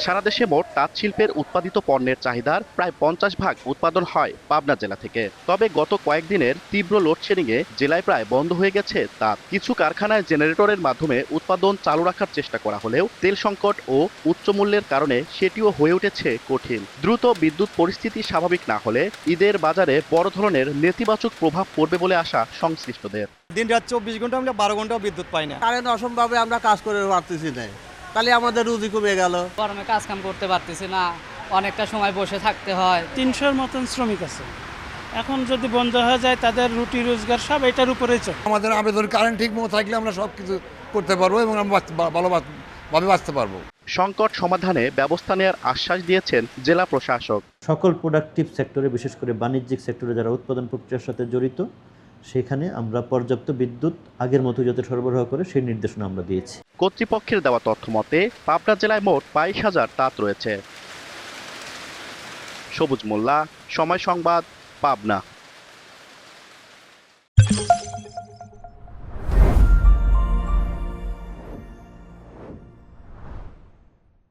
সারা দেশে মোট তাঁত শিল্পের উৎপাদিত পণ্যের চাহিদার প্রায় 50% উৎপাদন হয় পাবনা জেলা থেকে। তবে গত কয়েকদিনের তীব্র লোডশেডিংয়ে জেলায় প্রায় বন্ধ হয়ে গেছে তাঁত। কিছু কারখানায় জেনারেটরের মাধ্যমে উৎপাদন চালু রাখার চেষ্টা করা হলেও তেল সংকট ও উচ্চ মূল্যের কারণে সেটিও হয়ে উঠেছে কঠিন। দ্রুত বিদ্যুৎ পরিস্থিতি স্বাভাবিক না হলে ঈদের বাজারে বড় ধরনের নেতিবাচক প্রভাব পড়বে বলে আশা সংশ্লিষ্টদের। দিন রাত 24 ঘন্টা আমরা 12 ঘন্টাও বিদ্যুৎ পাই না। কারেন্ট অসম্ভবে আমরা কাজ করে পারতেছি না, তাহলে আমাদের রুজি কমে গেল। গরমে কাজ কাম করতে পারতেছি না, অনেকটা সময় বসে থাকতে হয়। 300-র মতন শ্রমিক আছে, এখন যদি বন্ধ হয়ে যায় তাদের রুটি রোজগার সব এটার উপরেই চলে। আমাদের আবেদন কারেন্ট ঠিক মতো থাকলে আমরা সব কিছু করতে পারবো এবং আমরা ভালোভাবে বাঁচতে পারবো। সংকট সমাধানে ব্যবস্থা নেওয়ার আশ্বাস দিয়েছেন জেলা প্রশাসক। সকল প্রোডাক্টিভ সেক্টরে, বিশেষ করে বাণিজ্যিক সেক্টরে যারা উৎপাদন প্রক্রিয়ার সাথে জড়িত, সেখানে আমরা পর্যাপ্ত বিদ্যুৎ আগের মতো যাতে সরবরাহ করে সেই নির্দেশনা আমরা দিয়েছি। কর্তৃপক্ষের দেওয়া তথ্য মতে পাবনা জেলায় মোট 22,000 তাঁত রয়েছে। সবুজ মোল্লা, সময় সংবাদ, পাবনা।